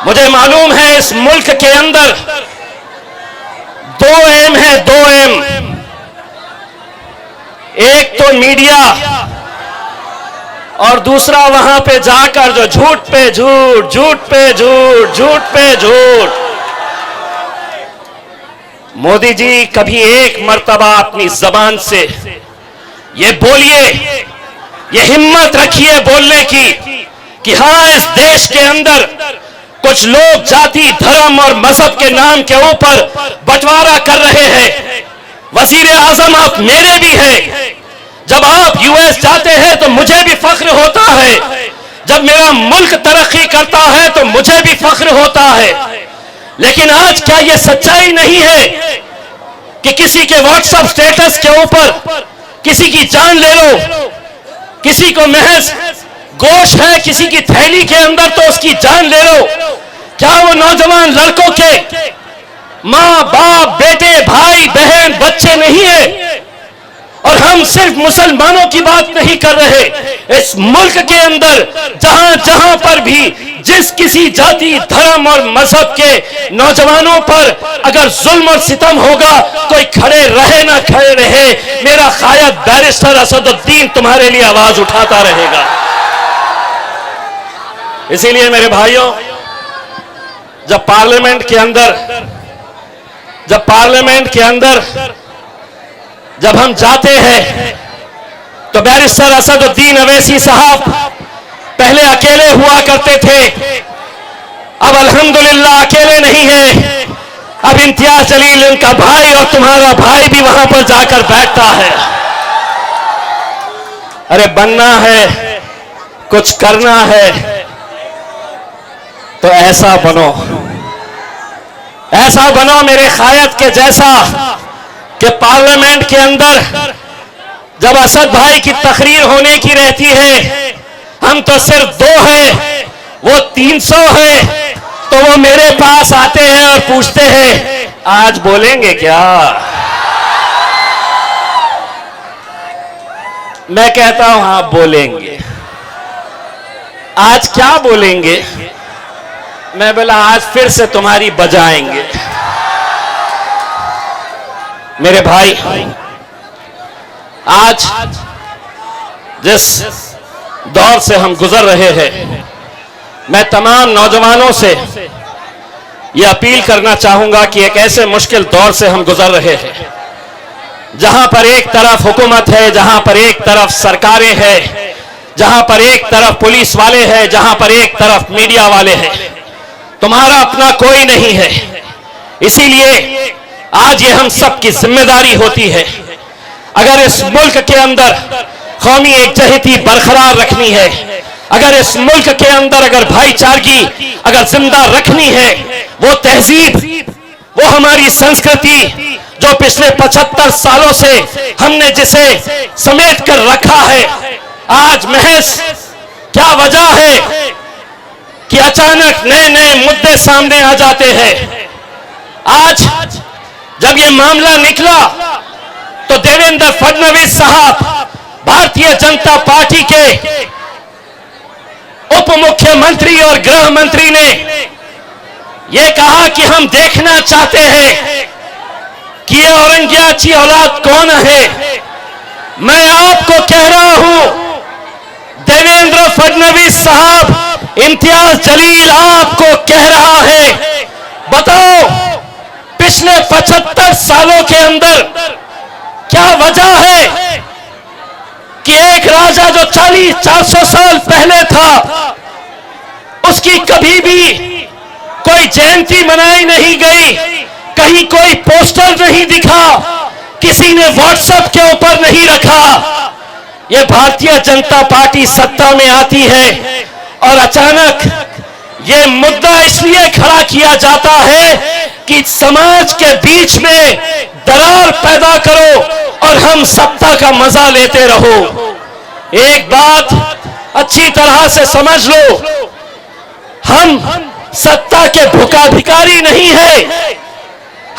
मुझे मालूम है इस मुल्क के अंदर दो एम है, दो एम। एक तो मीडिया और दूसरा वहां पे जाकर जो झूठ पे झूठ, झूठ पे झूठ, झूठ पे झूठ। मोदी जी कभी एक मर्तबा अपनी जबान से ये बोलिए, ये हिम्मत रखिए बोलने की कि हां इस देश के अंदर कुछ लोग जाति, धर्म और मजहब के नाम के ऊपर बंटवारा कर रहे हैं। वजीर आजम आप मेरे भी हैं। जब आप यूएस जाते हैं तो मुझे भी फख्र होता है। जब मेरा मुल्क तरक्की करता है तो मुझे भी फख्र होता है। लेकिन आज क्या यह सच्चाई नहीं है कि किसी के व्हाट्सएप स्टेटस के ऊपर किसी की जान ले लो, किसी को महज गोश्त है किसी की थैली के अंदर तो उसकी जान ले लो। क्या वो नौजवान लड़कों के मां बाप, बेटे, भाई बहन, बच्चे नहीं है? और हम सिर्फ मुसलमानों की बात नहीं कर रहे, इस मुल्क के अंदर जहां जहां पर भी जिस किसी जाति, धर्म और मजहब के नौजवानों पर अगर जुल्म और सितम होगा, कोई खड़े रहे ना खड़े रहे, मेरा कायद बैरिस्टर असदुद्दीन तुम्हारे लिए आवाज उठाता रहेगा। इसीलिए मेरे भाइयों, जब पार्लियामेंट के अंदर जब हम जाते हैं तो बैरिस्टर असदुद्दीन अवैसी साहब पहले अकेले हुआ करते थे, अब अल्हम्दुलिल्लाह अकेले नहीं है। अब इम्तियाज जलील उनका भाई और तुम्हारा भाई भी वहां पर जाकर बैठता है। अरे बनना है, कुछ करना है तो ऐसा बनो मेरे कायद के जैसा कि पार्लियामेंट के अंदर जब असद भाई की तकरीर होने की रहती है, हम तो सिर्फ 2 हैं, वो 300 है, तो वो मेरे पास आते हैं और पूछते हैं आज बोलेंगे क्या? मैं कहता हूं हाँ बोलेंगे। आज क्या बोलेंगे? मैं बोला आज फिर से तुम्हारी बजाएंगे। मेरे भाई, आज जिस दौर से हम गुजर रहे हैं, मैं तमाम नौजवानों से यह अपील करना चाहूंगा कि एक ऐसे मुश्किल दौर से हम गुजर रहे हैं जहां पर एक तरफ हुकूमत है, जहां पर एक तरफ सरकारें हैं, जहां पर एक तरफ पुलिस वाले हैं, जहां पर एक तरफ मीडिया वाले हैं। तुम्हारा अपना कोई नहीं है। इसीलिए आज ये हम सब की जिम्मेदारी होती है, अगर इस मुल्क के अंदर कौमी एकजहती बरकरार रखनी है, अगर इस मुल्क के अंदर अगर भाईचारगी अगर जिंदा रखनी है, वो तहजीब, वो हमारी संस्कृति जो पिछले 75 सालों से हमने जिसे समेट कर रखा है, आज महज क्या वजह है कि अचानक नए नए मुद्दे सामने आ जाते हैं। आज जब ये मामला निकला तो देवेंद्र फडणवीस साहब भारतीय जनता पार्टी के उप मुख्यमंत्री और गृह मंत्री ने यह कहा कि हम देखना चाहते हैं कि ये औरंगजेब की औलाद कौन है। मैं आपको कह रहा हूं देवेंद्र फडणवीस साहब, इम्तियाज जलील आपको कह रहा है, बताओ पिछले 75 सालों के अंदर क्या वजह है कि एक राजा जो 40-400 साल पहले था, उसकी कभी भी कोई जयंती मनाई नहीं गई, कहीं कोई पोस्टर नहीं दिखा, किसी ने व्हाट्सएप के ऊपर नहीं रखा। यह भारतीय जनता पार्टी सत्ता में आती है और अचानक यह मुद्दा इसलिए खड़ा किया जाता है कि समाज के बीच में दरार पैदा करो और हम सत्ता का मजा लेते रहो। एक बात अच्छी तरह से समझ लो, हम सत्ता के भूखाभिकारी नहीं है,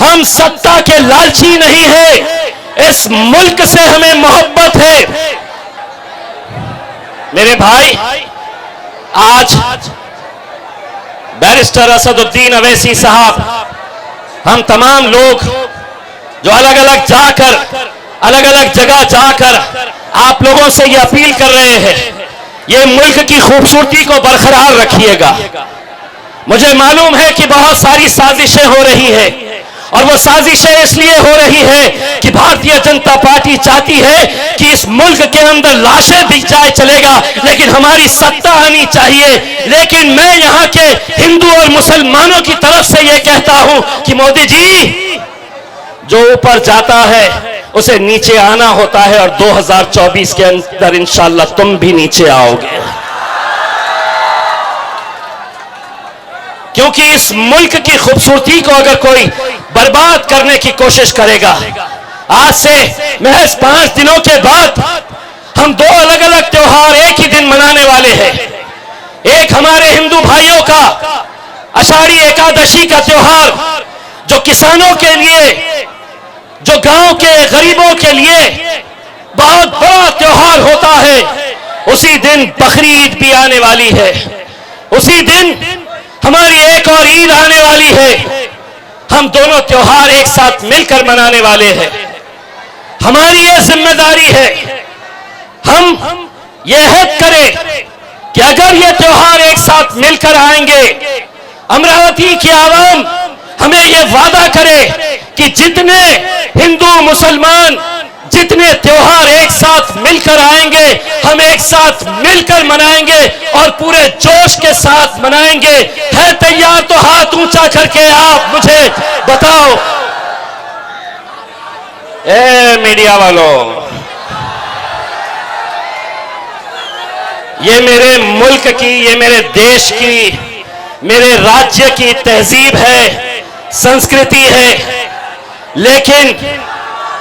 हम सत्ता के लालची नहीं है, इस मुल्क से हमें मोहब्बत है। मेरे भाई, आज बैरिस्टर असदुद्दीन अवैसी साहब, हम तमाम लोग जो अलग अलग जाकर, अलग अलग जगह जाकर आप लोगों से ये अपील कर रहे हैं, ये मुल्क की खूबसूरती को बरकरार रखिएगा। मुझे मालूम है कि बहुत सारी साजिशें हो रही हैं, और वो साजिशें इसलिए हो रही है कि भारतीय जनता पार्टी चाहती है कि इस मुल्क के अंदर लाशें बिक जाए चलेगा, लेकिन हमारी सत्ता आनी चाहिए। लेकिन मैं यहाँ के हिंदू और मुसलमानों की तरफ से ये कहता हूं कि मोदी जी, जो ऊपर जाता है उसे नीचे आना होता है, और 2024 के अंदर इंशाअल्लाह तुम भी नीचे आओगे, क्योंकि इस मुल्क की खूबसूरती को अगर कोई बर्बाद करने की कोशिश करेगा, आज से महज 5 दिनों के बाद हम 2 अलग अलग त्योहार एक ही दिन मनाने वाले हैं। एक हमारे हिंदू भाइयों का आषाढ़ी एकादशी का त्योहार, जो किसानों के लिए, जो गांव के गरीबों के लिए बहुत बड़ा त्योहार होता है। उसी दिन बकरी ईद भी आने वाली है, उसी दिन हमारी एक और ईद आने वाली है। हम दोनों त्योहार एक साथ मिलकर मनाने वाले हैं। हमारी यह जिम्मेदारी है, हम यह हद करें कि अगर ये त्योहार एक साथ मिलकर आएंगे, अमरावती की आवाम हमें यह वादा करे कि जितने हिंदू मुसलमान जितने त्योहार एक साथ मिलकर आएंगे, हम एक साथ मिलकर मनाएंगे और पूरे जोश के साथ मनाएंगे। है तैयार तो हाथ ऊंचा करके आप मुझे बताओ। ए मीडिया वालों, ये मेरे मुल्क की, ये मेरे देश की, मेरे राज्य की तहजीब है, संस्कृति है। लेकिन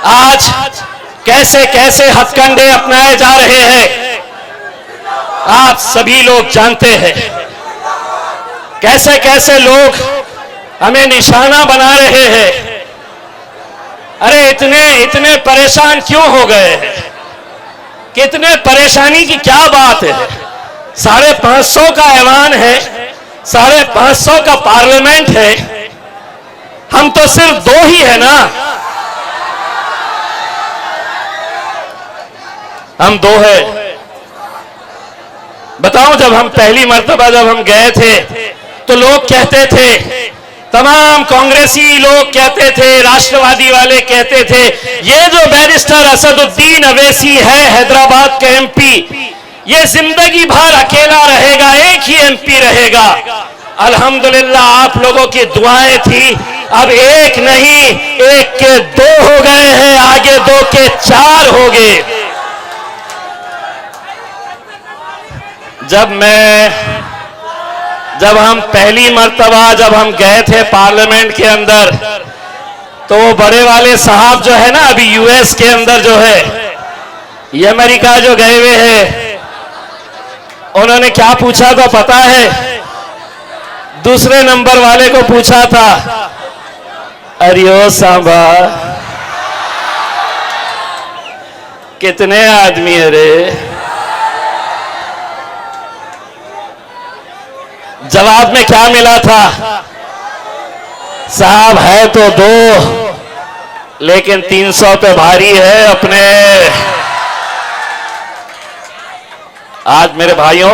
आज कैसे कैसे हथकंडे अपनाए जा रहे हैं, आप सभी लोग जानते हैं। कैसे कैसे लोग हमें निशाना बना रहे हैं। अरे इतने परेशान क्यों हो गए हैं? कितने परेशानी की क्या बात है? 550 का ऐवान है, 550 का पार्लियामेंट है, हम तो सिर्फ 2 ही है ना। हम 2 है। बताओ, जब हम पहली मर्तबा जब हम गए थे तो लोग कहते थे, तमाम कांग्रेसी लोग कहते थे, राष्ट्रवादी वाले कहते थे, ये जो बैरिस्टर असदुद्दीन अवैसी है हैदराबाद के एमपी, ये जिंदगी भर अकेला रहेगा, एक ही एमपी रहेगा। अल्हम्दुलिल्लाह आप लोगों की दुआएं थी, अब एक नहीं, एक के 2 हो गए हैं, आगे 2 के 4 हो गए। जब हम पहली मर्तबा जब हम गए थे पार्लियामेंट के अंदर, तो वो बड़े वाले साहब जो है ना, अभी यूएस के अंदर जो है, ये अमेरिका जो गए हुए हैं, उन्होंने क्या पूछा था पता है? दूसरे नंबर वाले को पूछा था, अरियो सांबा कितने आदमी है रे? जवाब में क्या मिला था? साहब है तो 2, लेकिन 300 पे भारी है अपने। आज मेरे भाइयों,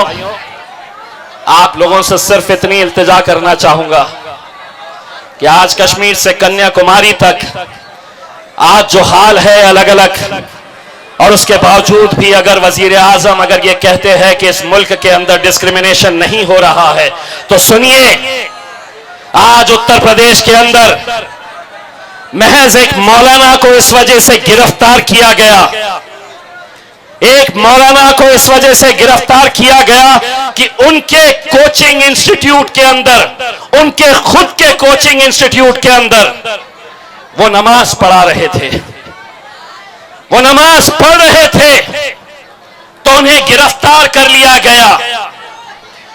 आप लोगों से सिर्फ इतनी इल्तिजा करना चाहूंगा कि आज कश्मीर से कन्याकुमारी तक आज जो हाल है अलग अलग, और उसके बावजूद भी अगर वजीर आजम अगर ये कहते हैं कि इस मुल्क के अंदर डिस्क्रिमिनेशन नहीं हो रहा है, तो सुनिए, आज उत्तर प्रदेश के अंदर महज एक मौलाना को इस वजह से गिरफ्तार किया गया, एक मौलाना को इस वजह से गिरफ्तार किया गया कि उनके कोचिंग इंस्टीट्यूट के अंदर, उनके खुद के कोचिंग इंस्टीट्यूट के अंदर वो नमाज पढ़ा रहे थे, वो नमाज पढ़ रहे थे, तो उन्हें गिरफ्तार कर लिया गया।